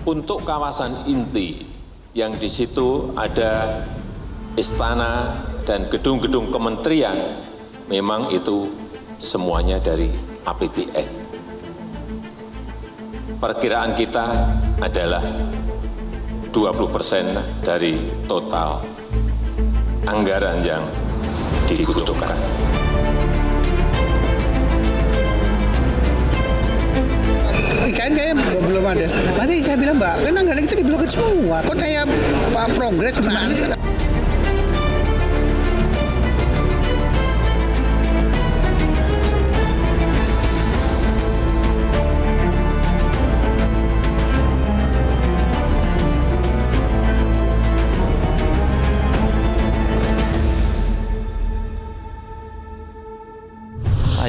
Untuk kawasan inti yang di situ ada istana dan gedung-gedung kementerian, memang itu semuanya dari APBN. Perkiraan kita adalah 20% dari total anggaran yang dibutuhkan. IKN kayaknya belum ada. Nanti saya bilang, Mbak, kan anggaran kita diblokir semua. Kok saya progres gimana sih?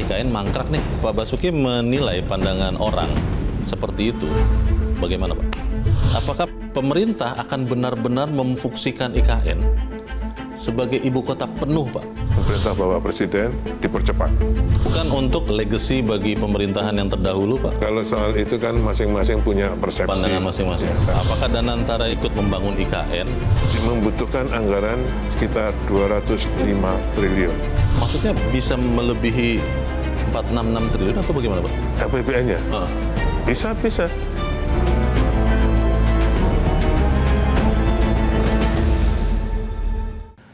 IKN mangkrak nih. Pak Basuki menilai pandangan orang seperti itu. Bagaimana, Pak? Apakah pemerintah akan benar-benar memfungsikan IKN sebagai ibu kota penuh, Pak? Pemerintah Bapak Presiden dipercepat. Bukan untuk legacy bagi pemerintahan yang terdahulu, Pak? Kalau soal itu kan masing-masing punya persepsi. Pandangan masing-masing. Apakah Danantara ikut membangun IKN? Membutuhkan anggaran sekitar 205 triliun. Maksudnya bisa melebihi 466 triliun atau bagaimana, Pak? APBN-nya? Bisa.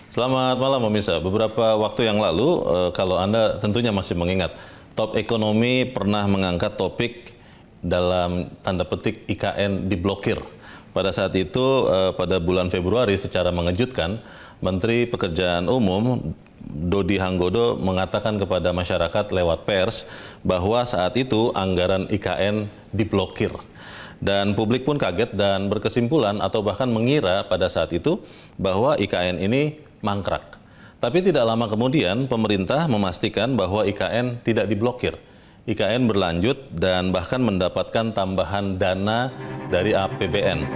Selamat malam pemirsa. Beberapa waktu yang lalu, kalau Anda tentunya masih mengingat, Top Ekonomi pernah mengangkat topik dalam tanda petik IKN diblokir. Pada saat itu, pada bulan Februari secara mengejutkan, Menteri Pekerjaan Umum Dodi Hanggodo mengatakan kepada masyarakat lewat pers bahwa saat itu anggaran IKN diblokir. Dan publik pun kaget dan berkesimpulan atau bahkan mengira pada saat itu bahwa IKN ini mangkrak. Tapi tidak lama kemudian pemerintah memastikan bahwa IKN tidak diblokir. IKN berlanjut dan bahkan mendapatkan tambahan dana dari APBN.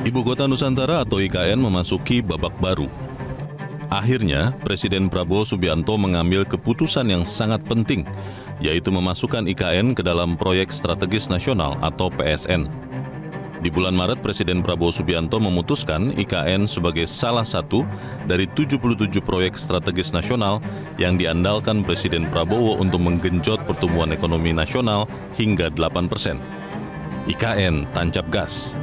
Ibu Kota Nusantara atau IKN memasuki babak baru. Akhirnya, Presiden Prabowo Subianto mengambil keputusan yang sangat penting, yaitu memasukkan IKN ke dalam Proyek Strategis Nasional atau PSN. Di bulan Maret, Presiden Prabowo Subianto memutuskan IKN sebagai salah satu dari 77 proyek strategis nasional yang diandalkan Presiden Prabowo untuk menggenjot pertumbuhan ekonomi nasional hingga 8%. IKN tancap gas.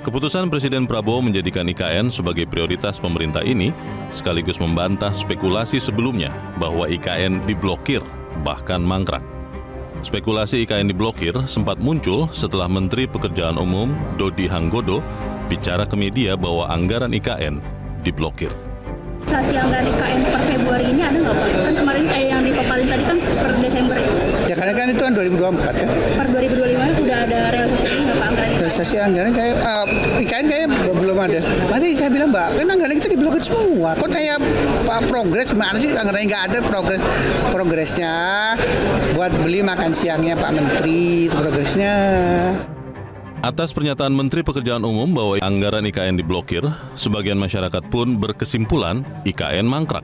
Keputusan Presiden Prabowo menjadikan IKN sebagai prioritas pemerintah ini sekaligus membantah spekulasi sebelumnya bahwa IKN diblokir, bahkan mangkrak. Spekulasi IKN diblokir sempat muncul setelah Menteri Pekerjaan Umum Dodi Hanggodo bicara ke media bahwa anggaran IKN diblokir. Realisasi anggaran IKN per Februari ini ada nggak, Pak? Kan kemarin yang dipapalin tadi kan per Desember. Ya karena kan itu kan 2024 ya. Per 2025 udah ada realisasi ini nggak, Pak, anggaran IKN? Realisasi anggaran kayak IKN kayaknya belum ada. Nanti saya bilang, Mbak, kan anggaran kita diblokir semua. Kok saya progres gimana sih, anggarannya nggak ada progresnya buat beli makan siangnya Pak Menteri, itu progresnya. Atas pernyataan Menteri Pekerjaan Umum bahwa anggaran IKN diblokir, sebagian masyarakat pun berkesimpulan IKN mangkrak.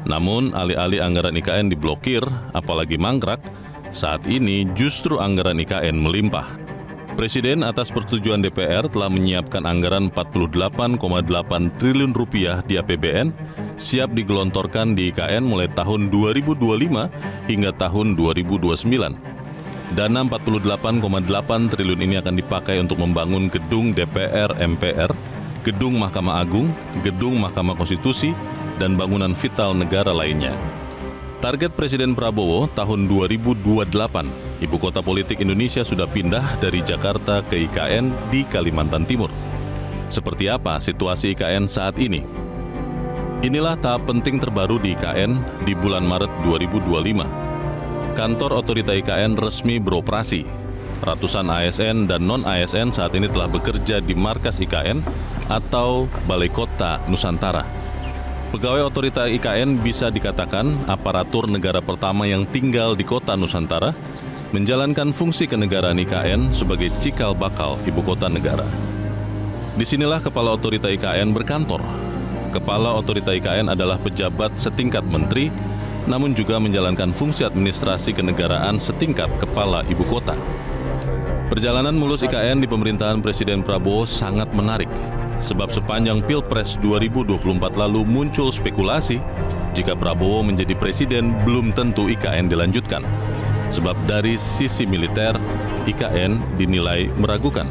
Namun, alih-alih anggaran IKN diblokir, apalagi mangkrak, saat ini justru anggaran IKN melimpah. Presiden atas persetujuan DPR telah menyiapkan anggaran 48,8 triliun rupiah di APBN, siap digelontorkan di IKN mulai tahun 2025 hingga tahun 2029. Dana 48,8 triliun ini akan dipakai untuk membangun gedung DPR MPR, gedung Mahkamah Agung, gedung Mahkamah Konstitusi, dan bangunan vital negara lainnya. Target Presiden Prabowo tahun 2028, ibu kota politik Indonesia sudah pindah dari Jakarta ke IKN di Kalimantan Timur. Seperti apa situasi IKN saat ini? Inilah tahap penting terbaru di IKN di bulan Maret 2025. Kantor Otorita IKN resmi beroperasi. Ratusan ASN dan non-ASN saat ini telah bekerja di markas IKN atau Balai Kota Nusantara. Pegawai Otorita IKN bisa dikatakan aparatur negara pertama yang tinggal di Kota Nusantara, menjalankan fungsi kenegaraan IKN sebagai cikal bakal ibu kota negara. Disinilah Kepala Otorita IKN berkantor. Kepala Otorita IKN adalah pejabat setingkat menteri, namun juga menjalankan fungsi administrasi kenegaraan setingkat kepala ibu kota. Perjalanan mulus IKN di pemerintahan Presiden Prabowo sangat menarik, sebab sepanjang Pilpres 2024 lalu muncul spekulasi jika Prabowo menjadi presiden belum tentu IKN dilanjutkan. Sebab dari sisi militer, IKN dinilai meragukan.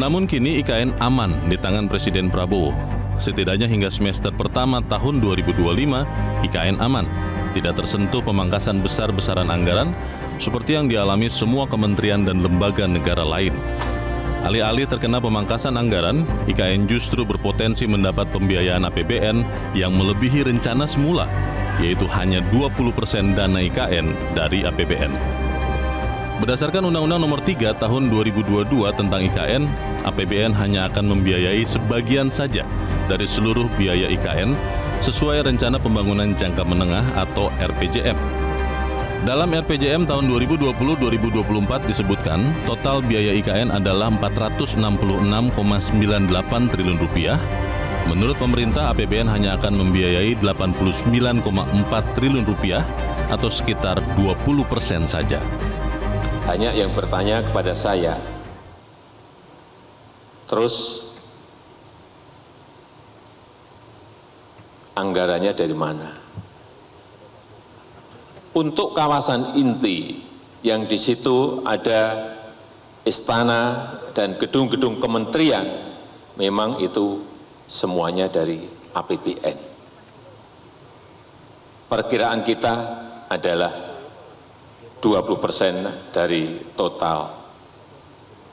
Namun kini IKN aman di tangan Presiden Prabowo. Setidaknya hingga semester pertama tahun 2025, IKN aman. Tidak tersentuh pemangkasan besar-besaran anggaran seperti yang dialami semua kementerian dan lembaga negara lain. Alih-alih terkena pemangkasan anggaran, IKN justru berpotensi mendapat pembiayaan APBN yang melebihi rencana semula, yaitu hanya 20% dana IKN dari APBN. Berdasarkan Undang-Undang Nomor 3 Tahun 2022 tentang IKN, APBN hanya akan membiayai sebagian saja dari seluruh biaya IKN sesuai Rencana Pembangunan Jangka Menengah atau RPJM. Dalam RPJM tahun 2020-2024 disebutkan total biaya IKN adalah Rp466,98 triliun. Menurut pemerintah, APBN hanya akan membiayai Rp89,4 triliun atau sekitar 20% saja. Banyak yang bertanya kepada saya, terus anggarannya dari mana? Untuk kawasan inti yang di situ ada istana dan gedung-gedung kementerian, memang itu semuanya dari APBN. Perkiraan kita adalah 20% dari total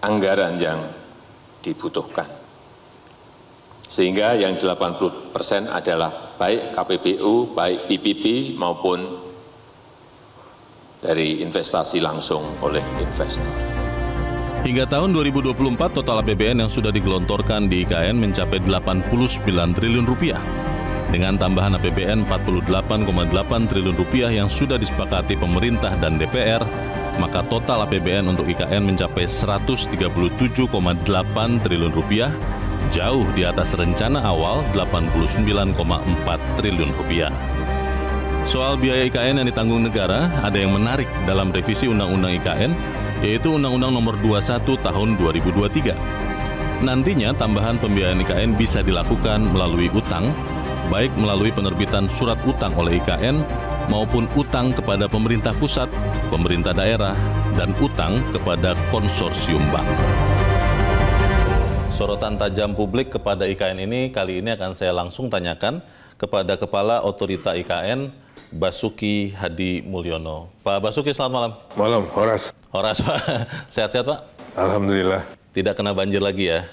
anggaran yang dibutuhkan. Sehingga yang 80% adalah baik KPBU, baik PPP maupun dari investasi langsung oleh investor. Hingga tahun 2024 total APBN yang sudah digelontorkan di IKN mencapai Rp89 triliun. Dengan tambahan APBN Rp48,8 triliun yang sudah disepakati pemerintah dan DPR, maka total APBN untuk IKN mencapai Rp137,8 triliun, jauh di atas rencana awal Rp89,4 triliun. Soal biaya IKN yang ditanggung negara, ada yang menarik dalam revisi Undang-Undang IKN, yaitu Undang-Undang Nomor 21 Tahun 2023. Nantinya tambahan pembiayaan IKN bisa dilakukan melalui utang, baik melalui penerbitan surat utang oleh IKN maupun utang kepada pemerintah pusat, pemerintah daerah, dan utang kepada konsorsium bank. Sorotan tajam publik kepada IKN ini kali ini akan saya langsung tanyakan kepada Kepala Otorita IKN, Basuki Hadi Mulyono. Pak Basuki, selamat malam. Malam, Horas. Horas, Pak. Sehat-sehat, Pak? Alhamdulillah. Tidak kena banjir lagi ya?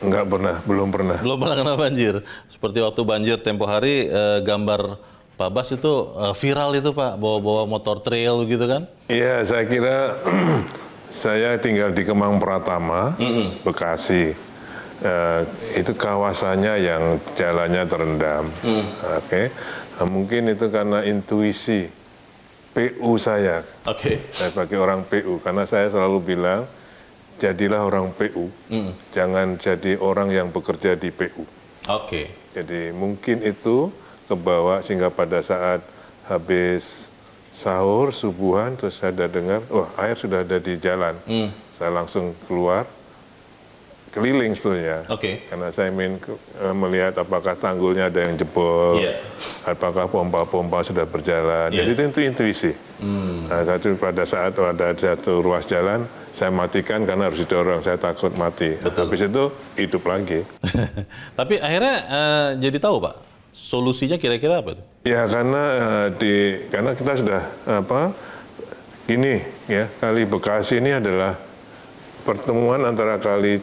Enggak pernah, belum pernah. Belum pernah kena banjir. Seperti waktu banjir tempo hari, gambar Pak Bas itu viral itu, Pak, bawa-bawa motor trail gitu kan? Iya, saya kira saya tinggal di Kemang Pratama, Bekasi. Itu kawasannya yang jalannya terendam. Oke. Nah, mungkin itu karena intuisi PU saya. Saya pakai orang PU, karena saya selalu bilang, jadilah orang PU, jangan jadi orang yang bekerja di PU. Jadi mungkin itu kebawa sehingga pada saat habis sahur, subuhan, terus saya ada dengar, wah air sudah ada di jalan. Saya langsung keluar, keliling sebetulnya, karena saya ingin melihat apakah tanggulnya ada yang jebol, apakah pompa-pompa sudah berjalan. Jadi itu intuisi. Nah, pada saat ada satu ruas jalan, saya matikan karena harus didorong, saya takut mati. Habis itu hidup lagi. Tapi akhirnya jadi tahu, Pak, solusinya kira-kira apa itu? Ya karena kita sudah gini ya, Kali Bekasi ini adalah pertemuan antara Kali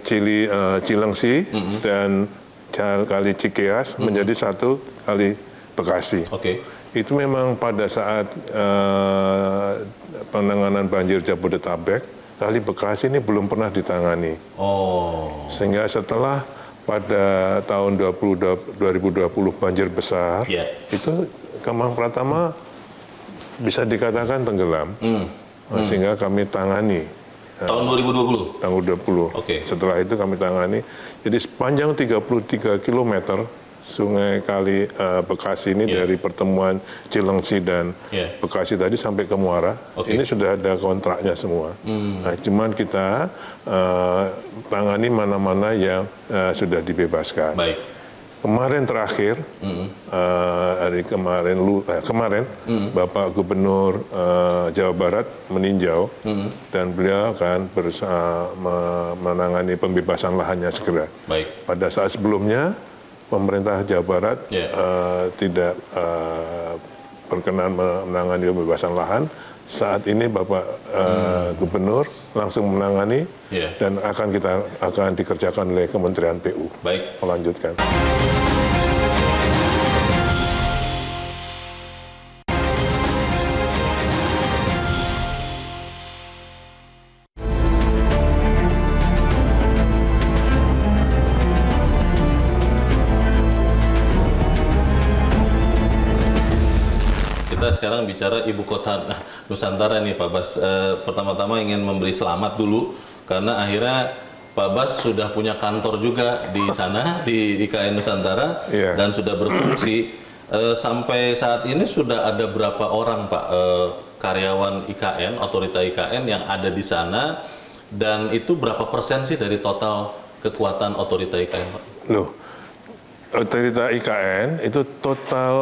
Cilengsi dan Kali Cikeas menjadi satu Kali Bekasi. Itu memang pada saat penanganan banjir Jabodetabek, Kali Bekasi ini belum pernah ditangani. Sehingga setelah pada tahun 2020 banjir besar, itu Kemang Pratama bisa dikatakan tenggelam. Sehingga kami tangani. Tahun 2020? Tahun 2020. Setelah itu kami tangani. Jadi sepanjang 33 km Sungai Kali Bekasi ini dari pertemuan Cilengsi dan Bekasi tadi sampai ke Muara, ini sudah ada kontraknya semua. Nah, cuman kita tangani mana-mana yang sudah dibebaskan. Baik. Kemarin terakhir, hari kemarin, Bapak Gubernur Jawa Barat meninjau dan beliau akan menangani pembebasan lahannya segera. Baik. Pada saat sebelumnya, pemerintah Jawa Barat tidak berkenan menangani pembebasan lahan. Saat ini Bapak Gubernur langsung menangani dan akan dikerjakan oleh Kementerian PU. Baik. Melanjutkan. Kita sekarang bicara ibu kota Nusantara nih Pak Bas. Pertama-tama ingin memberi selamat dulu karena akhirnya Pak Bas sudah punya kantor juga di sana di IKN Nusantara dan sudah berfungsi. Sampai saat ini sudah ada berapa orang Pak karyawan IKN, otorita IKN yang ada di sana, dan itu berapa persen sih dari total kekuatan otorita IKN Pak? Loh, otorita IKN itu total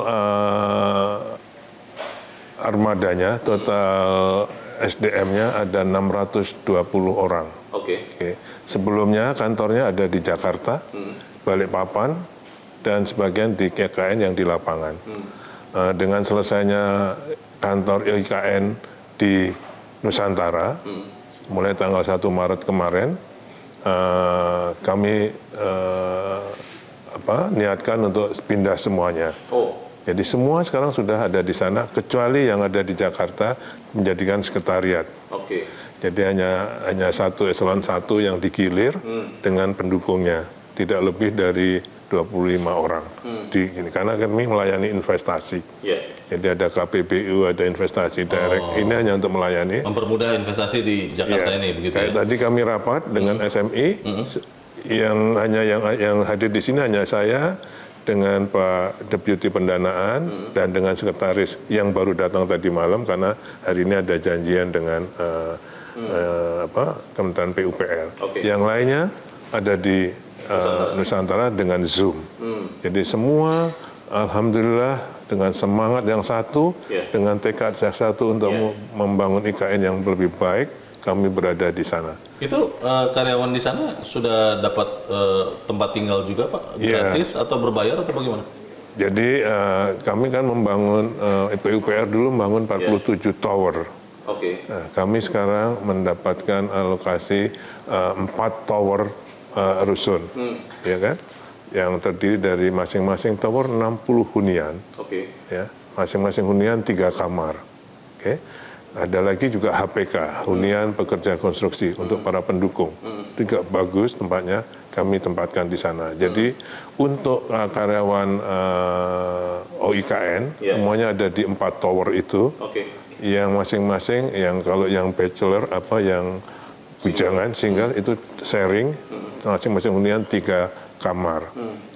armadanya, total SDM-nya ada 620 orang. Oke. Sebelumnya kantornya ada di Jakarta, Balikpapan, dan sebagian di IKN yang di lapangan. Dengan selesainya kantor IKN di Nusantara, mulai tanggal 1 Maret kemarin, kami niatkan untuk pindah semuanya. Jadi semua sekarang sudah ada di sana, kecuali yang ada di Jakarta menjadikan sekretariat. Jadi hanya satu eselon 1 yang digilir dengan pendukungnya, tidak lebih dari 25 orang. Karena kami melayani investasi. Jadi ada KPBU, ada investasi direct. Ini hanya untuk melayani. Mempermudah investasi di Jakarta ini, begitu kayak tadi kami rapat dengan SMI, yang hadir di sini hanya saya, dengan Pak Deputi Pendanaan dan dengan sekretaris yang baru datang tadi malam karena hari ini ada janjian dengan Kementerian PUPR. Yang lainnya ada di Nusantara dengan Zoom. Jadi semua alhamdulillah dengan semangat yang satu, dengan tekad yang satu untuk membangun IKN yang lebih baik, kami berada di sana. Itu karyawan di sana sudah dapat tempat tinggal juga Pak? Gratis atau berbayar atau bagaimana? Jadi kami kan membangun, PUPR dulu membangun 47 tower. Nah, kami sekarang mendapatkan alokasi 4 tower rusun, ya kan? Yang terdiri dari masing-masing tower 60 hunian. Ya, masing-masing hunian 3 kamar. Ada lagi juga HPK, hunian pekerja konstruksi untuk para pendukung. Juga bagus tempatnya, kami tempatkan di sana. Jadi untuk karyawan OIKN, semuanya ada di 4 tower itu. Yang masing-masing, yang kalau yang bachelor, yang bujangan, single, itu sharing, masing-masing hunian 3 kamar.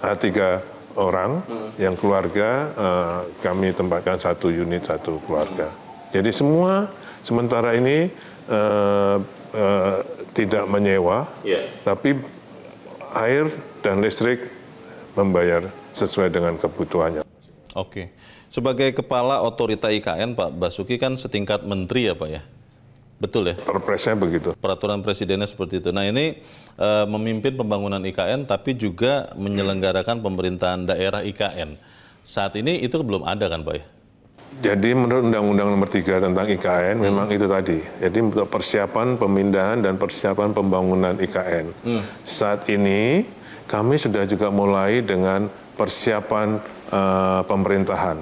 3 orang, yang keluarga kami tempatkan 1 unit, 1 keluarga. Jadi semua sementara ini tidak menyewa, tapi air dan listrik membayar sesuai dengan kebutuhannya. Sebagai Kepala Otorita IKN, Pak Basuki kan setingkat menteri ya Pak ya? Betul ya? Perpresnya begitu. Peraturan presidennya seperti itu. Nah ini memimpin pembangunan IKN tapi juga menyelenggarakan pemerintahan daerah IKN. Saat ini itu belum ada kan Pak ya? Jadi menurut Undang-Undang Nomor 3 tentang IKN memang itu tadi. Jadi untuk persiapan pemindahan dan persiapan pembangunan IKN. Saat ini kami sudah juga mulai dengan persiapan pemerintahan.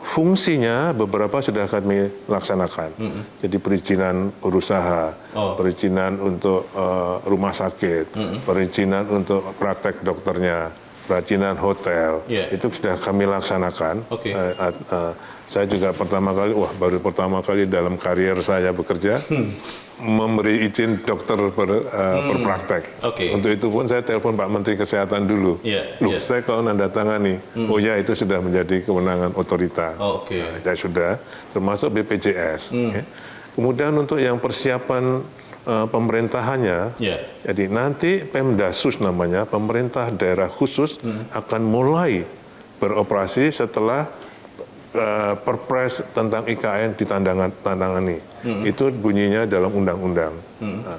Fungsinya beberapa sudah kami laksanakan. Jadi perizinan berusaha, perizinan untuk rumah sakit, perizinan untuk praktek dokternya, perizinan hotel, itu sudah kami laksanakan. Saya juga baru pertama kali dalam karier saya bekerja memberi izin dokter berpraktek. Untuk itu pun saya telepon Pak Menteri Kesehatan dulu. Saya kalau nandatangani, oh ya itu sudah menjadi kewenangan otorita. Saya sudah, termasuk BPJS. Kemudian untuk yang persiapan pemerintahannya, jadi nanti Pemdasus namanya, pemerintah daerah khusus akan mulai beroperasi setelah Perpres tentang IKN ditandangani. Itu bunyinya dalam undang-undang. Nah,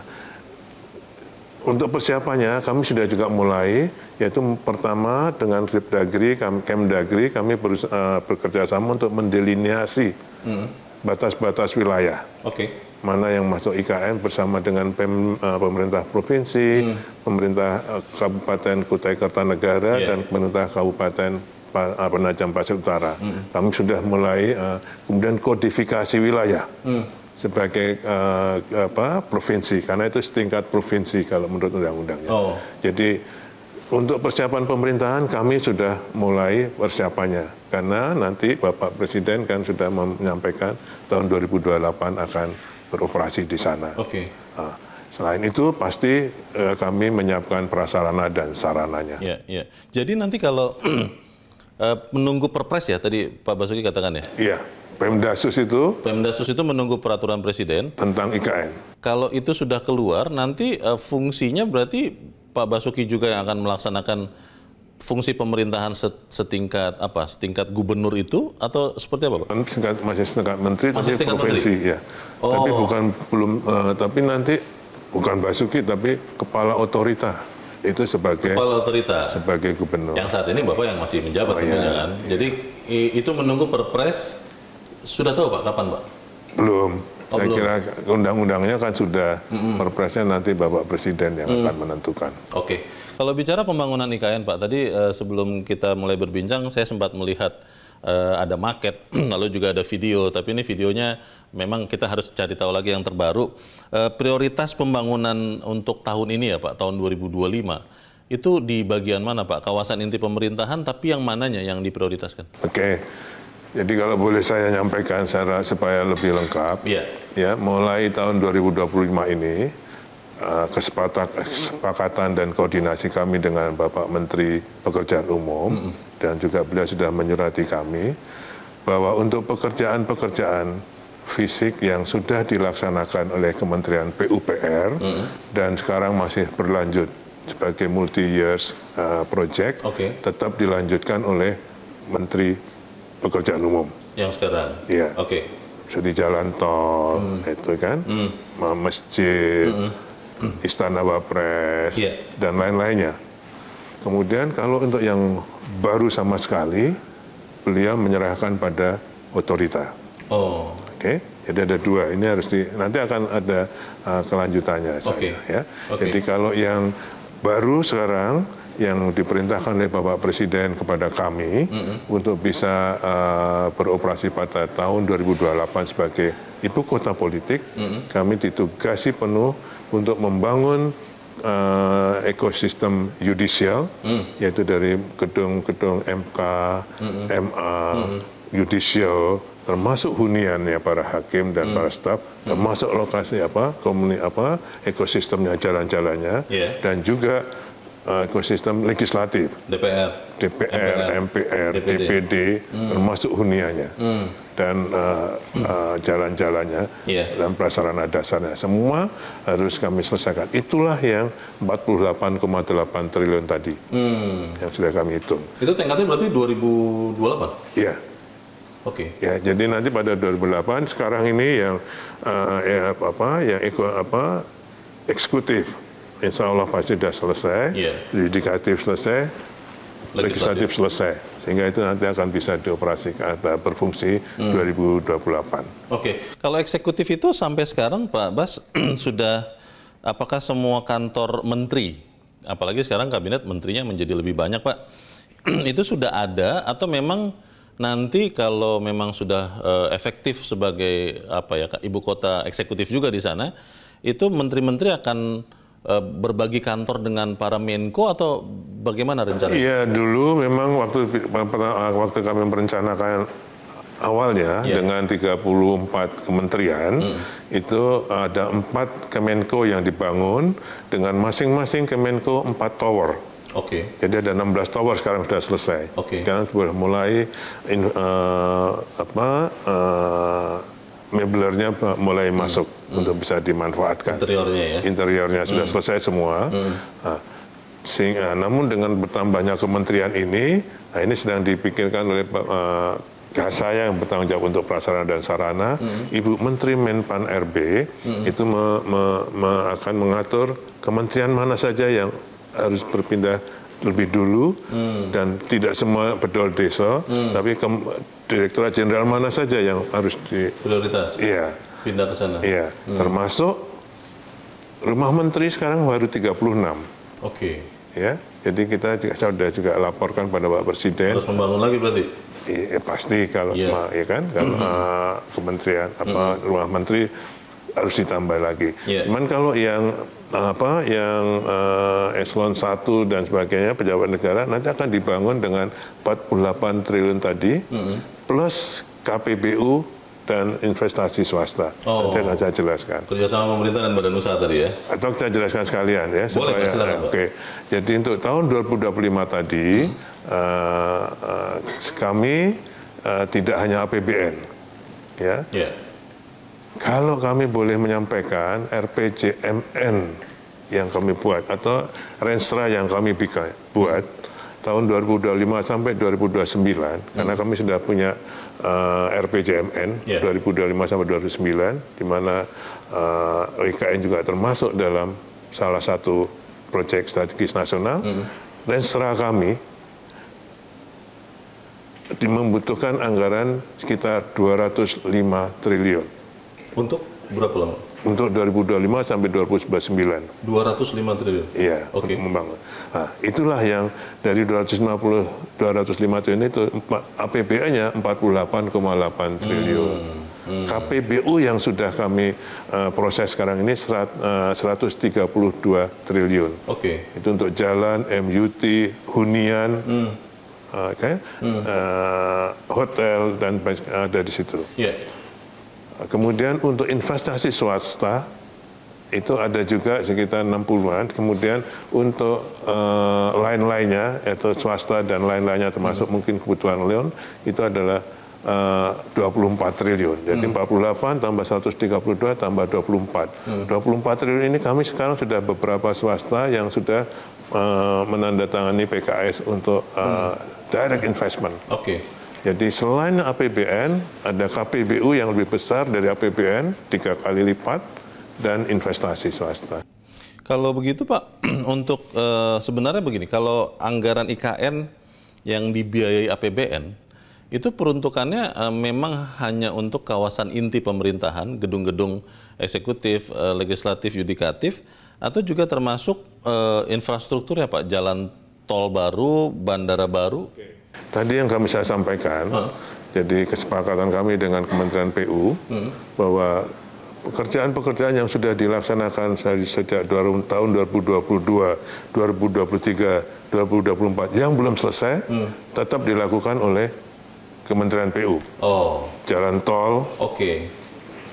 untuk persiapannya kami sudah juga mulai, yaitu pertama dengan Kemdagri kami bekerja sama untuk mendelineasi batas-batas wilayah. Mana yang masuk IKN bersama dengan pemerintah provinsi, pemerintah Kabupaten Kutai Kartanegara, dan pemerintah Kabupaten Penajam Pasir Utara. Kami sudah mulai kemudian kodifikasi wilayah sebagai provinsi, karena itu setingkat provinsi kalau menurut undang-undangnya. Jadi untuk persiapan pemerintahan kami sudah mulai persiapannya, karena nanti Bapak Presiden kan sudah menyampaikan tahun 2028 akan beroperasi di sana. Selain itu pasti kami menyiapkan prasarana dan sarananya. Jadi nanti kalau menunggu Perpres ya, tadi Pak Basuki katakan ya? Iya, Pemdasus itu menunggu peraturan Presiden tentang IKN. Kalau itu sudah keluar, nanti fungsinya berarti Pak Basuki juga yang akan melaksanakan fungsi pemerintahan setingkat gubernur itu, atau seperti apa Pak? Masih setingkat menteri, tapi provinsi menteri? Ya. Tapi tapi nanti bukan Basuki, tapi kepala otorita. Itu sebagai kepala otorita, sebagai gubernur. Yang saat ini Bapak yang masih menjabat tentunya kan. Jadi itu menunggu Perpres, sudah tahu Pak kapan Pak? Belum. Saya kira undang-undangnya kan sudah, Perpresnya nanti Bapak Presiden yang akan menentukan. Kalau bicara pembangunan IKN Pak, tadi sebelum kita mulai berbincang saya sempat melihat ada maket, lalu juga ada video, tapi ini videonya memang kita harus cari tahu lagi yang terbaru. Prioritas pembangunan untuk tahun ini ya Pak, tahun 2025, itu di bagian mana Pak? Kawasan inti pemerintahan, tapi yang mananya yang diprioritaskan? Jadi kalau boleh saya nyampaikan supaya lebih lengkap, ya mulai tahun 2025 ini, kesepakatan dan koordinasi kami dengan Bapak Menteri Pekerjaan Umum, dan juga beliau sudah menyurati kami bahwa untuk pekerjaan-pekerjaan fisik yang sudah dilaksanakan oleh Kementerian PUPR dan sekarang masih berlanjut sebagai multi-years project, tetap dilanjutkan oleh Menteri Pekerjaan Umum. Yang sekarang? Iya. Jadi jalan tol, itu kan, masjid, Istana Wapres, dan lain-lainnya. Kemudian kalau untuk yang baru sama sekali, beliau menyerahkan pada otorita. Jadi ada dua, ini harus nanti akan ada kelanjutannya. Jadi kalau yang baru sekarang, yang diperintahkan oleh Bapak Presiden kepada kami untuk bisa beroperasi pada tahun 2028 sebagai ibu kota politik, kami ditugasi penuh untuk membangun ekosistem yudisial, yaitu dari gedung-gedung MK, MA, yudisial, termasuk huniannya para hakim dan para staf, termasuk lokasi ekosistemnya, jalan-jalannya, dan juga ekosistem legislatif, DPR, MPR, DPD, termasuk huniannya, dan jalan-jalannya, dan prasarana dasarnya. Semua harus kami selesaikan. Itulah yang 48,8 triliun tadi, yang sudah kami hitung. Itu tingkatnya berarti 2028? Iya. Ya, jadi nanti pada 2008, sekarang ini yang eksekutif, insya Allah pasti sudah selesai, yudikatif selesai, legislatif selesai, sehingga itu nanti akan bisa dioperasikan, berfungsi 2028. Kalau eksekutif itu sampai sekarang Pak Bas sudah, apakah semua kantor menteri, apalagi sekarang kabinet menterinya menjadi lebih banyak Pak, itu sudah ada atau memang nanti kalau memang sudah efektif sebagai ibu kota eksekutif juga di sana, itu menteri-menteri akan berbagi kantor dengan para Menko atau bagaimana rencananya? Iya, dulu memang waktu kami merencanakan awalnya dengan 34 kementerian, itu ada 4 Kemenko yang dibangun dengan masing-masing Kemenko 4 tower. Jadi ada 16 tower sekarang sudah selesai. Sekarang sudah mulai meblernya mulai masuk untuk bisa dimanfaatkan. Interiornya sudah selesai semua. Namun dengan bertambahnya kementerian ini sedang dipikirkan oleh saya yang bertanggung jawab untuk prasarana dan sarana. Ibu Menteri Menpan RB itu akan mengatur kementerian mana saja yang harus berpindah lebih dulu dan tidak semua bedol desa, tapi Direktorat Jenderal mana saja yang harus prioritas. Iya. Pindah ke sana. Iya, termasuk rumah menteri sekarang baru 36. Ya, jadi kita juga laporkan pada Pak Presiden. Harus membangun lagi berarti? Iya, pasti kalau ya kan, kalau kementerian rumah menteri harus ditambah lagi. Cuman kalau yang eselon 1 dan sebagainya pejabat negara nanti akan dibangun dengan 48 triliun tadi plus KPBU dan investasi swasta. Nanti akan saya jelaskan. Kerjasama pemerintah dan badan usaha tadi ya? Atau kita jelaskan sekalian ya. Boleh, supaya, Jadi untuk tahun 2025 tadi kami tidak hanya APBN, ya. Kalau kami boleh menyampaikan RPJMN yang kami buat atau Renstra yang kami buat tahun 2025 sampai 2029, karena kami sudah punya RPJMN 2025 sampai 2029, di mana IKN juga termasuk dalam salah satu proyek strategis nasional. Renstra kami membutuhkan anggaran sekitar 205 triliun. Untuk berapa lama? Untuk 2025 sampai 2029. 205 triliun? Iya, untuk membangun. Nah, itulah yang dari 205 triliun itu APBN-nya 48,8 triliun. KPBU yang sudah kami proses sekarang ini 132 triliun. Itu untuk jalan, MUT, hunian, hotel dan ada di situ. Kemudian untuk investasi swasta itu ada juga sekitar 60-an. Kemudian untuk lain-lainnya, yaitu swasta dan lain-lainnya termasuk mungkin kebutuhan loan, itu adalah 24 triliun. Jadi 48 tambah 132 tambah 24. 24 triliun ini kami sekarang sudah beberapa swasta yang sudah menandatangani PKS untuk direct investment. Jadi selain APBN, ada KPBU yang lebih besar dari APBN, 3 kali lipat, dan investasi swasta. Kalau begitu Pak, untuk sebenarnya begini, kalau anggaran IKN yang dibiayai APBN, itu peruntukannya memang hanya untuk kawasan inti pemerintahan, gedung-gedung eksekutif, legislatif, yudikatif, atau juga termasuk infrastruktur ya Pak, jalan tol baru, bandara baru? Tadi yang saya sampaikan, jadi kesepakatan kami dengan Kementerian PU bahwa pekerjaan-pekerjaan yang sudah dilaksanakan sejak tahun 2022, 2023, 2024 yang belum selesai tetap dilakukan oleh Kementerian PU. Jalan tol,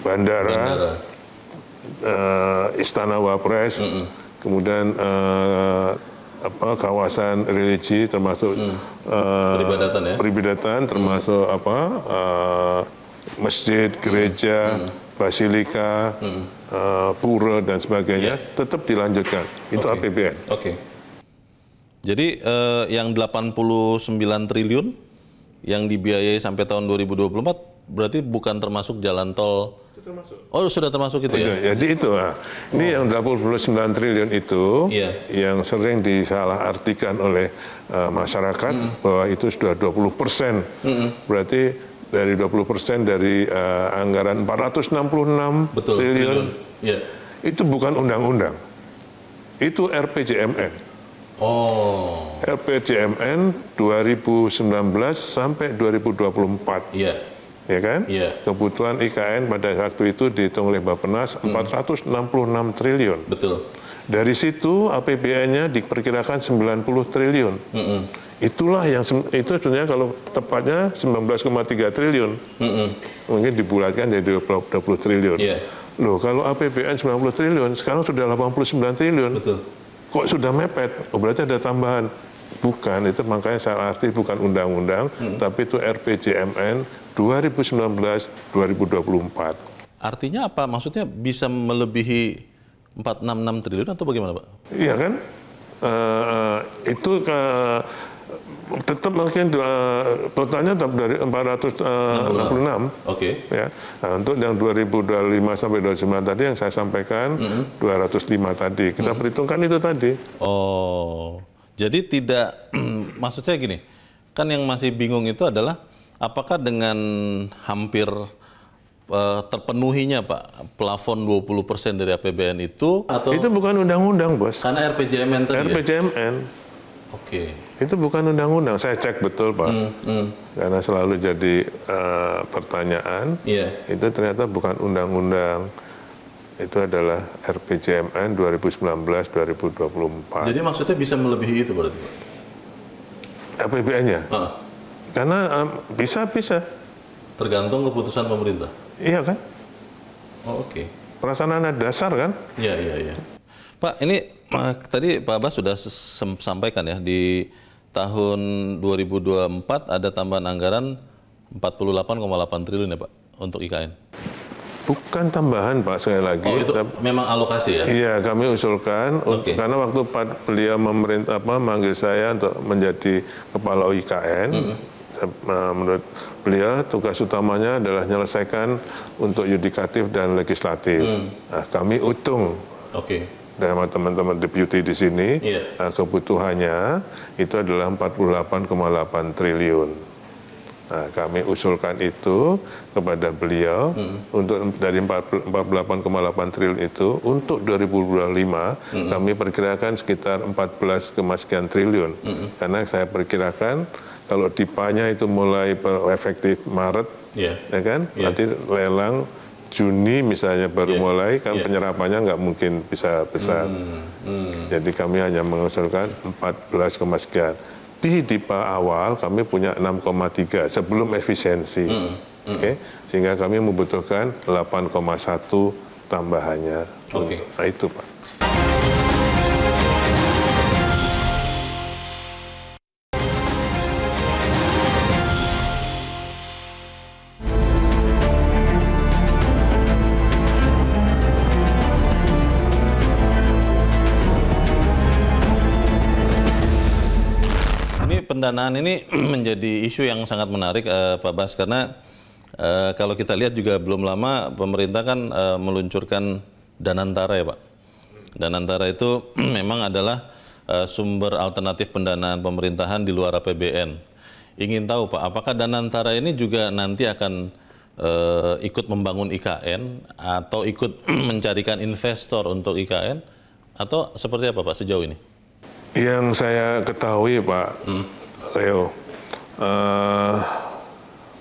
bandara, Istana Wapres, kemudian kawasan religi termasuk peribadatan termasuk masjid, gereja, basilika, pura dan sebagainya tetap dilanjutkan. Itu APBN. Jadi yang 89 triliun yang dibiayai sampai tahun 2024 berarti bukan termasuk jalan tol. Sudah termasuk itu ya? Jadi itu, ini yang 89 triliun itu yang sering disalahartikan oleh masyarakat bahwa itu sudah 20%. Berarti dari 20% dari anggaran 466 triliun, itu bukan undang-undang, itu RPJMN. RPJMN 2019 sampai 2024. Ya kan? Kebutuhan IKN pada waktu itu dihitung oleh Bappenas 466 triliun. Dari situ APBN-nya diperkirakan 90 triliun. Itulah yang itu sebenarnya kalau tepatnya 19,3 triliun. Mungkin dibulatkan jadi 20 triliun. Loh, kalau APBN 90 triliun, sekarang sudah 89 triliun. Betul. Kok sudah mepet? Oh, berarti ada tambahan. Bukan, itu makanya saya arti bukan undang-undang, tapi itu RPJMN 2019-2024. Artinya apa? Maksudnya bisa melebihi 466 triliun atau bagaimana, Pak? Iya kan? Itu tetap mungkin totalnya tetap dari 466. Oke. Ya. Nah, untuk yang 2025 sampai 2029 tadi yang saya sampaikan 205 tadi. Kita perhitungkan itu tadi. Oh. Jadi tidak maksud saya gini. Kan yang masih bingung itu adalah apakah dengan hampir terpenuhinya Pak plafon 20% dari APBN itu atau itu bukan undang-undang, Bos. karena RPJMN tadi RPJMN. ya? Oke. Itu bukan undang-undang. Saya cek betul, Pak. Karena selalu jadi pertanyaan. Itu ternyata bukan undang-undang. Itu adalah RPJMN 2019-2024. Jadi maksudnya bisa melebihi itu berarti Pak? APBN-nya? Karena bisa. Tergantung keputusan pemerintah? Iya kan? Oh, oke. Pelaksanaan dasar kan? Iya. Pak, ini tadi Pak Abbas sudah sampaikan ya, di tahun 2024 ada tambahan anggaran 48,8 triliun ya Pak untuk IKN? Bukan tambahan Pak, sekali lagi. Oh, itu memang alokasi ya? Iya, kami usulkan, karena waktu beliau manggil saya untuk menjadi kepala IKN, menurut beliau tugas utamanya adalah menyelesaikan untuk yudikatif dan legislatif. Nah, kami hitung sama teman-teman deputi di sini, kebutuhannya itu adalah 48,8 triliun. Nah, kami usulkan itu kepada beliau untuk dari 48,8 triliun itu untuk 2025 kami perkirakan sekitar 14, sekian triliun. Karena saya perkirakan kalau DIPA-nya itu mulai efektif Maret, ya kan? Nanti lelang Juni misalnya baru mulai, kan penyerapannya nggak mungkin bisa besar. Jadi kami hanya mengusulkan 14, sekian. Di DIPA awal kami punya 6,3 sebelum efisiensi. Sehingga kami membutuhkan 8,1 tambahannya. Nah itu Pak. Pendanaan ini menjadi isu yang sangat menarik Pak Bas, karena kalau kita lihat juga belum lama pemerintah kan meluncurkan Danantara ya Pak. Danantara itu memang adalah sumber alternatif pendanaan pemerintahan di luar APBN. Ingin tahu Pak, apakah Danantara ini juga nanti akan ikut membangun IKN atau ikut mencarikan investor untuk IKN, atau seperti apa Pak sejauh ini? Yang saya ketahui Pak Leo,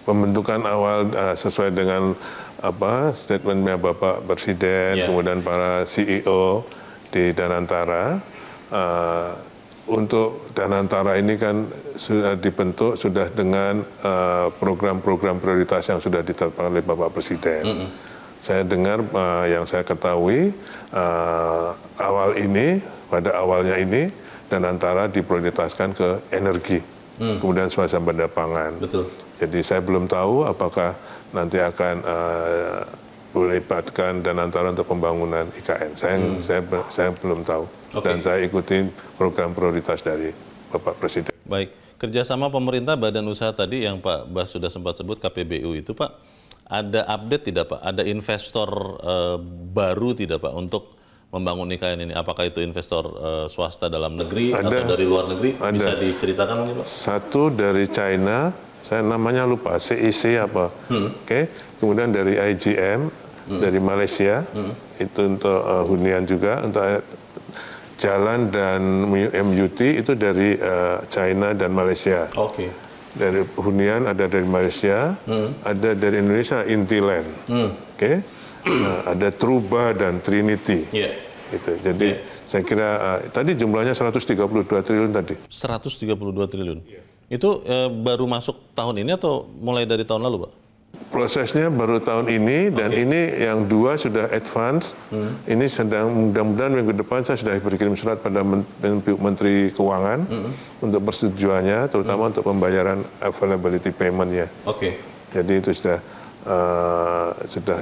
pembentukan awal sesuai dengan statementnya Bapak Presiden, kemudian para CEO di Danantara, untuk Danantara ini kan sudah dibentuk sudah dengan program-program prioritas yang sudah ditetapkan oleh Bapak Presiden. Saya dengar yang saya ketahui pada awalnya ini Danantara diprioritaskan ke energi, kemudian swasembada pangan. Betul. Jadi saya belum tahu apakah nanti akan melibatkan Danantara untuk pembangunan IKN. Saya belum tahu. Dan saya ikuti program prioritas dari Bapak Presiden. Baik, kerjasama pemerintah badan usaha tadi yang Pak Bas sudah sempat sebut KPBU itu Pak, ada update tidak Pak? Ada investor baru tidak Pak untuk membangun IKN ini? Apakah itu investor swasta dalam negeri atau dari luar negeri? Bisa diceritakan mungkin Pak? Satu dari China, saya namanya lupa, CIC apa. Kemudian dari IGM, dari Malaysia, itu untuk hunian juga, untuk jalan dan MUT itu dari China dan Malaysia. Dari hunian ada dari Malaysia, ada dari Indonesia Intiland. Nah, ada Truba dan Trinity. Gitu. Jadi saya kira tadi jumlahnya 132 triliun tadi. 132 triliun. Itu baru masuk tahun ini atau mulai dari tahun lalu, Pak? Prosesnya baru tahun ini dan ini yang 2 sudah advance. Ini sedang mudah-mudahan minggu depan saya sudah berkirim surat pada Menteri Keuangan untuk persetujuannya, terutama untuk pembayaran availability payment-nya. Jadi itu sudah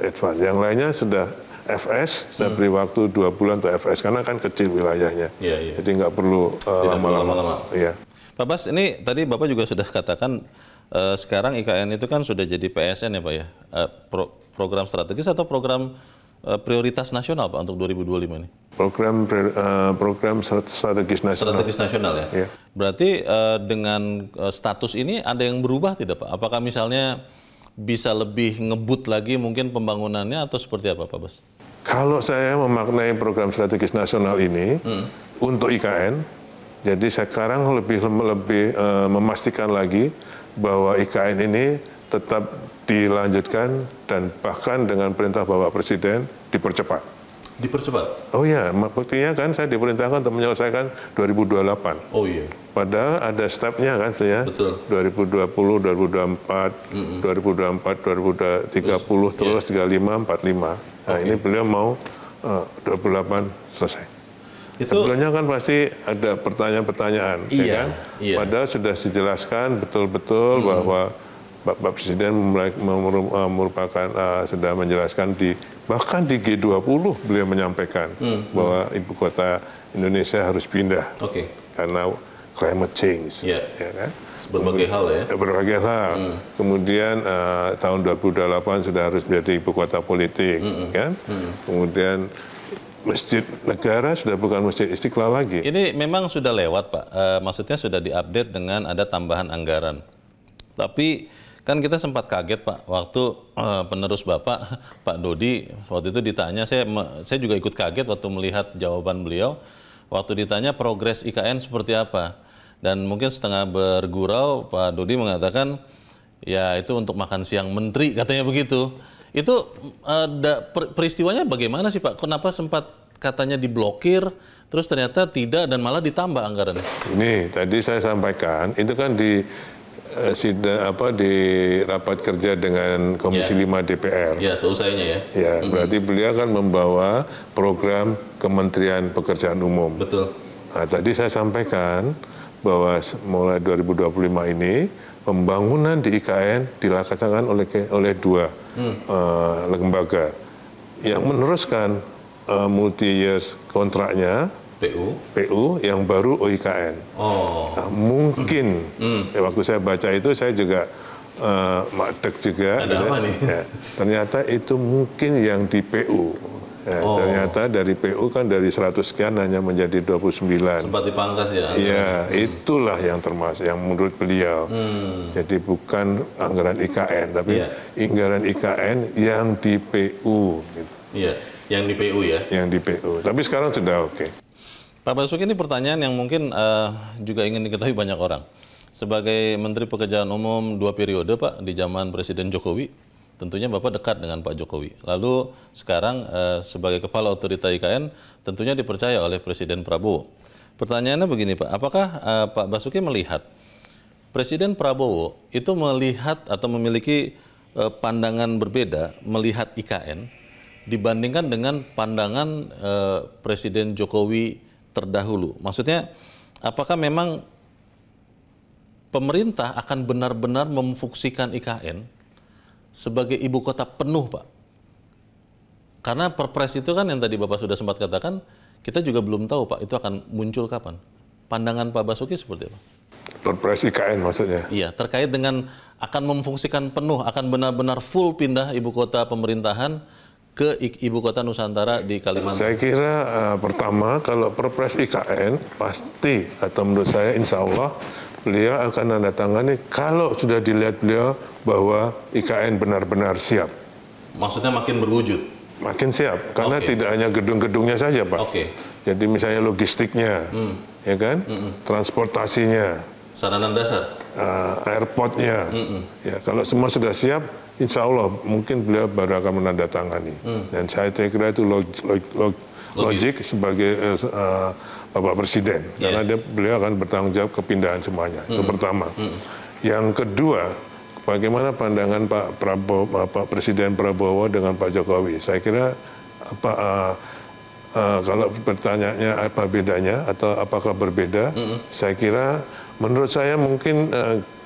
advance. Yang lainnya sudah FS, saya beri waktu 2 bulan untuk FS karena kan kecil wilayahnya. Jadi nggak perlu lama-lama. Pak Bas, ini tadi Bapak juga sudah katakan sekarang IKN itu kan sudah jadi PSN ya Pak ya, program strategis atau program prioritas nasional Pak untuk 2025 ini? Program strategis nasional. Strategis nasional ya? Berarti dengan status ini ada yang berubah tidak Pak? Apakah misalnya bisa lebih ngebut lagi mungkin pembangunannya atau seperti apa Pak Bas? Kalau saya memaknai program strategis nasional ini untuk IKN, jadi sekarang lebih memastikan lagi bahwa IKN ini tetap dilanjutkan dan bahkan dengan perintah Bapak Presiden dipercepat. Dipercepat? Oh iya, buktinya kan saya diperintahkan untuk menyelesaikan 2028. Oh iya. Padahal ada stepnya kan ya. Betul. 2020, 2024, 2024, 2030, terus 35, 45. Nah ini beliau mau 28 selesai. Sebelumnya kan pasti ada pertanyaan-pertanyaan, ya kan? Padahal sudah dijelaskan betul-betul bahwa Bapak Presiden merupakan sudah menjelaskan bahkan di G20 beliau menyampaikan bahwa ibu kota Indonesia harus pindah karena climate change, ya kan? Berbagai hal ya. Berbagai hal. Kemudian tahun 2028 sudah harus menjadi ibu kota politik, kan? Kemudian Masjid Negara sudah bukan Masjid Istiqlal lagi. Ini memang sudah lewat Pak, maksudnya sudah diupdate dengan ada tambahan anggaran. Tapi kan kita sempat kaget Pak, waktu penerus Bapak, Pak Dodi, waktu itu ditanya, saya juga ikut kaget waktu melihat jawaban beliau, waktu ditanya progres IKN seperti apa. Dan mungkin setengah bergurau, Pak Dodi mengatakan, ya itu untuk makan siang menteri, katanya begitu. Itu peristiwanya bagaimana sih Pak? Kenapa sempat katanya diblokir, terus ternyata tidak dan malah ditambah anggarannya? Ini tadi saya sampaikan, itu kan di rapat kerja dengan Komisi 5 DPR. Ya, seusainya ya. Ya, berarti beliau kan membawa program Kementerian Pekerjaan Umum. Betul. Nah, tadi saya sampaikan bahwa mulai 2025 ini pembangunan di IKN dilaksanakan oleh 2 lembaga yang meneruskan multi-year kontraknya PU yang baru OIKN. Nah, mungkin waktu saya baca itu saya juga madeg juga. Ada apa nih? Ya, ternyata itu mungkin yang di PU. Ya, ternyata dari PU kan dari 100 sekian hanya menjadi 29. Sempat dipangkas ya? Iya, itulah yang termasuk yang menurut beliau. Jadi bukan anggaran IKN, tapi anggaran IKN yang di PU. Gitu. Iya, yang di PU ya? Yang di PU. Tapi sekarang sudah oke. Pak Basuki, ini pertanyaan yang mungkin juga ingin diketahui banyak orang. Sebagai Menteri Pekerjaan Umum 2 periode Pak, di zaman Presiden Jokowi, tentunya Bapak dekat dengan Pak Jokowi. Lalu sekarang sebagai Kepala Otorita IKN tentunya dipercaya oleh Presiden Prabowo. Pertanyaannya begini Pak, apakah Pak Basuki melihat Presiden Prabowo itu melihat atau memiliki pandangan berbeda melihat IKN dibandingkan dengan pandangan Presiden Jokowi terdahulu? Maksudnya apakah memang pemerintah akan benar-benar memfungsikan IKN sebagai ibu kota penuh, Pak? Karena Perpres itu kan yang tadi Bapak sudah sempat katakan, kita juga belum tahu, Pak, itu akan muncul kapan. Pandangan Pak Basuki seperti apa? Perpres IKN maksudnya? Iya, terkait dengan akan memfungsikan penuh, akan benar-benar full pindah ibu kota pemerintahan ke ibu kota Nusantara di Kalimantan. Saya kira pertama, kalau Perpres IKN pasti, atau menurut saya insya Allah, beliau akan menandatangani kalau sudah dilihat beliau bahwa IKN benar-benar siap. Maksudnya makin berwujud? Makin siap, karena tidak hanya gedung-gedungnya saja, Pak. Jadi misalnya logistiknya, ya kan, transportasinya, sarana dasar, airportnya, ya kalau semua sudah siap, insya Allah mungkin beliau baru akan menandatangani. Dan saya kira itu logik sebagai Bapak Presiden, karena beliau akan bertanggung jawab kepindahan semuanya. Itu pertama. Yang kedua, bagaimana pandangan Pak Presiden Prabowo dengan Pak Jokowi? Saya kira kalau bertanyanya apa bedanya atau apakah berbeda, saya kira menurut saya mungkin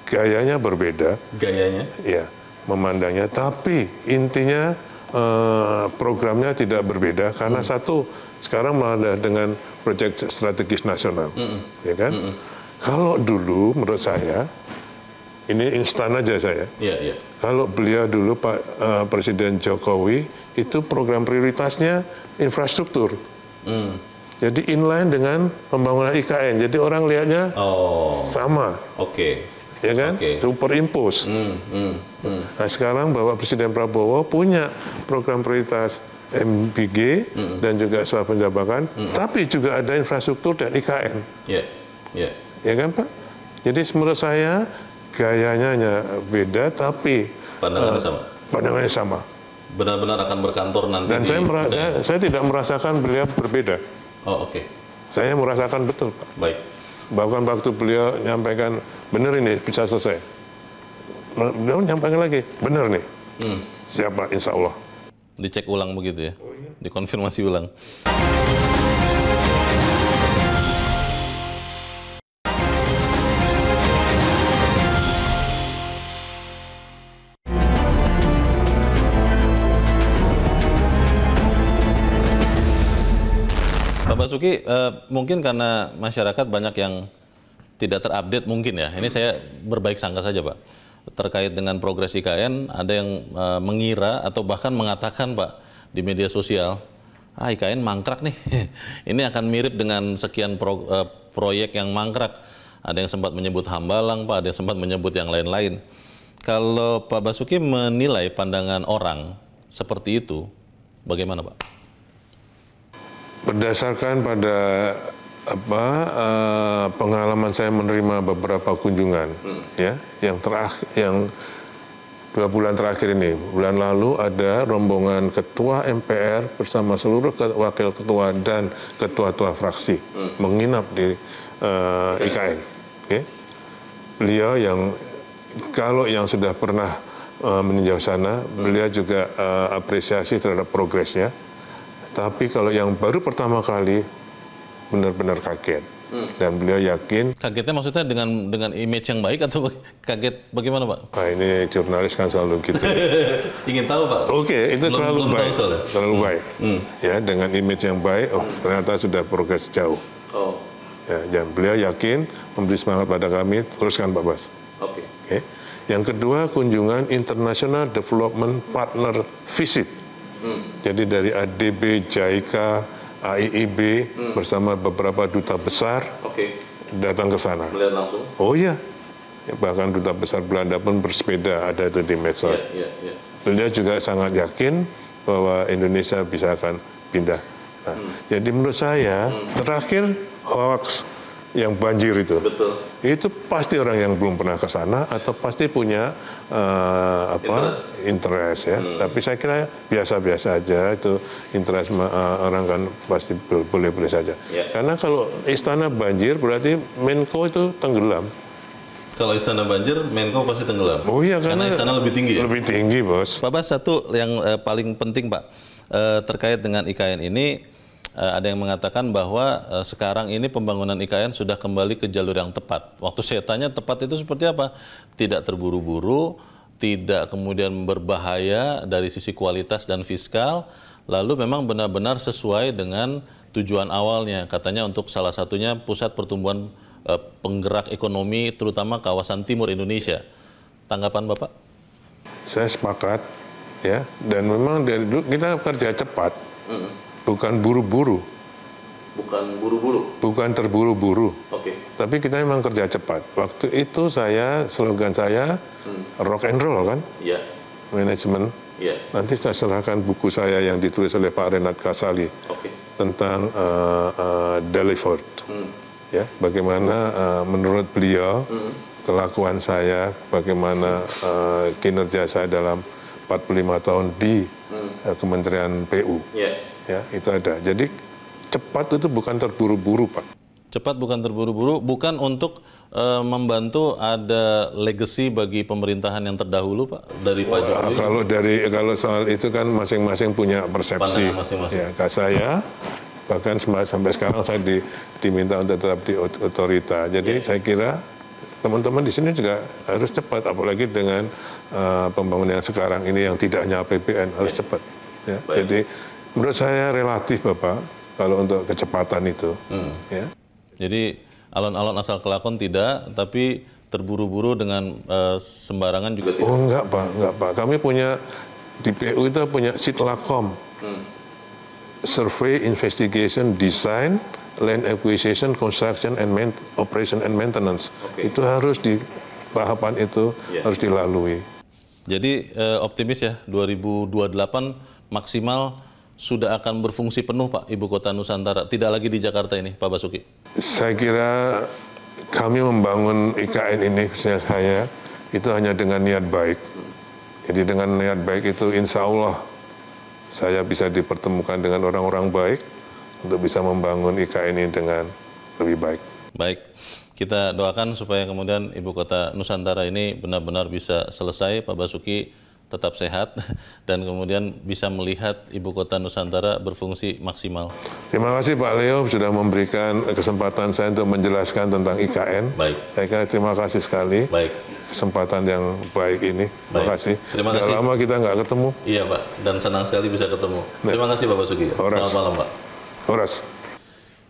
gayanya berbeda. Gayanya? Ya, memandangnya. Tapi intinya programnya tidak berbeda karena satu sekarang malah dengan proyek strategis nasional, ya kan? Kalau dulu menurut saya ini instan aja saya. Kalau beliau dulu Pak Presiden Jokowi itu program prioritasnya infrastruktur. Jadi inline dengan pembangunan IKN. Jadi orang lihatnya sama. Ya kan? Superimpose. Nah sekarang Bapak Presiden Prabowo punya program prioritas MBG dan juga swasta penjabakan, tapi juga ada infrastruktur dan IKN. Ya kan Pak? Jadi menurut saya gayanya hanya beda, tapi pandangannya sama. Benar-benar akan berkantor nanti. Dan saya tidak merasakan beliau berbeda. Saya merasakan betul Pak. Baik. Bahkan waktu beliau nyampaikan, benar ini bisa selesai. Beliau nyampaikan lagi, benar nih. Siapa? Insya Allah. Dicek ulang begitu ya? Dikonfirmasi ulang. Pak Basuki, mungkin karena masyarakat banyak yang tidak terupdate mungkin ya. Ini saya berbaik sangka saja Pak. Terkait dengan progres IKN, ada yang mengira atau bahkan mengatakan Pak di media sosial, IKN mangkrak nih. Ini akan mirip dengan sekian proyek yang mangkrak. Ada yang sempat menyebut Hambalang Pak, ada yang sempat menyebut yang lain-lain. Kalau Pak Basuki menilai pandangan orang seperti itu, bagaimana Pak? Berdasarkan pada pengalaman saya menerima beberapa kunjungan, ya, yang 2 bulan terakhir ini, bulan lalu ada rombongan ketua MPR bersama seluruh wakil ketua dan ketua-ketua fraksi menginap di IKN. Beliau kalau yang sudah pernah meninjau sana, beliau juga apresiasi terhadap progresnya. Tapi kalau yang baru pertama kali benar-benar kaget, dan beliau yakin. Kagetnya maksudnya dengan image yang baik atau kaget bagaimana Pak? Nah, ini jurnalis kan selalu gitu. Ingin tahu Pak? Itu selalu baik, selalu baik. Ya, dengan image yang baik, ternyata sudah progres jauh. Ya, dan beliau yakin memberi semangat pada kami, teruskan Pak Bas. Yang kedua, kunjungan International Development Partner Visit. Jadi dari ADB, JICA, AIIB bersama beberapa duta besar datang ke sana. Melihat langsung? Oh iya, bahkan duta besar Belanda pun bersepeda, ada itu di medsos. Beliau juga sangat yakin bahwa Indonesia bisa akan pindah. Nah, jadi menurut saya terakhir hoax yang banjir itu, itu pasti orang yang belum pernah ke sana atau pasti punya interest ya. Tapi saya kira biasa-biasa aja itu interest orang kan pasti boleh-boleh saja. Karena kalau istana banjir berarti Menko itu tenggelam. Kalau istana banjir, Menko pasti tenggelam. Oh iya, karena istana lebih tinggi ya? Lebih tinggi, Bos. Pak Bas, satu yang paling penting Pak, terkait dengan IKN ini, ada yang mengatakan bahwa sekarang ini pembangunan IKN sudah kembali ke jalur yang tepat. Waktu saya tanya tepat itu seperti apa? Tidak terburu-buru, tidak kemudian berbahaya dari sisi kualitas dan fiskal, lalu memang benar-benar sesuai dengan tujuan awalnya. Katanya untuk salah satunya pusat pertumbuhan penggerak ekonomi terutama kawasan timur Indonesia. Tanggapan Bapak? Saya sepakat ya, dan memang dari dulu kita kerja cepat. Bukan buru-buru. Bukan buru-buru? Bukan terburu-buru. Tapi kita memang kerja cepat. Waktu itu slogan saya, rock and roll kan? Manajemen. Nanti saya serahkan buku saya yang ditulis oleh Pak Renat Kasali tentang delivered. Ya, bagaimana menurut beliau kelakuan saya, bagaimana kinerja saya dalam 45 tahun di Kementerian PU. Ya, itu ada. Jadi cepat itu bukan terburu-buru, Pak. Cepat bukan terburu-buru, bukan untuk membantu ada legacy bagi pemerintahan yang terdahulu, Pak, dari Pak Jokowi. Kalau soal itu kan masing-masing punya persepsi. Ya, saya bahkan sampai sekarang saya diminta untuk tetap di otorita. Jadi saya kira teman-teman di sini juga harus cepat, apalagi dengan pembangunan yang sekarang ini yang tidak hanya APBN, harus cepat. Ya. Jadi menurut saya relatif, Bapak, kalau untuk kecepatan itu. Ya. Jadi alon-alon asal kelakon tidak, tapi terburu-buru dengan sembarangan juga tidak. Oh enggak Pak. Kami punya di PU itu punya Sitlakom, Survey, Investigation, Design, Land Acquisition, Construction, and Operation and Maintenance. Itu harus di tahapan itu harus dilalui. Jadi optimis ya 2028 maksimal sudah akan berfungsi penuh, Pak, Ibu Kota Nusantara. Tidak lagi di Jakarta ini, Pak Basuki. Saya kira kami membangun IKN ini, saya, itu hanya dengan niat baik. Jadi dengan niat baik itu insya Allah saya bisa dipertemukan dengan orang-orang baik untuk bisa membangun IKN ini dengan lebih baik. Baik, kita doakan supaya kemudian Ibu Kota Nusantara ini benar-benar bisa selesai, Pak Basuki tetap sehat, dan kemudian bisa melihat Ibu Kota Nusantara berfungsi maksimal. Terima kasih Pak Leo sudah memberikan kesempatan saya untuk menjelaskan tentang IKN. Baik. Saya kira terima kasih sekali. Baik. Kesempatan yang baik ini. Terima kasih. Terima kasih. Sudah lama kita nggak ketemu. Iya Pak, dan senang sekali bisa ketemu. Terima kasih Pak Basuki. Selamat malam Pak. Horas.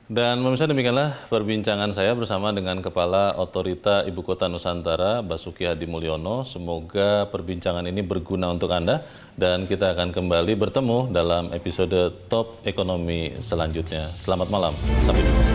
Dan pemirsa, demikianlah perbincangan saya bersama dengan Kepala Otorita Ibu Kota Nusantara, Basuki Hadi Mulyono. Semoga perbincangan ini berguna untuk Anda, dan kita akan kembali bertemu dalam episode Top Ekonomi selanjutnya. Selamat malam, sampai jumpa.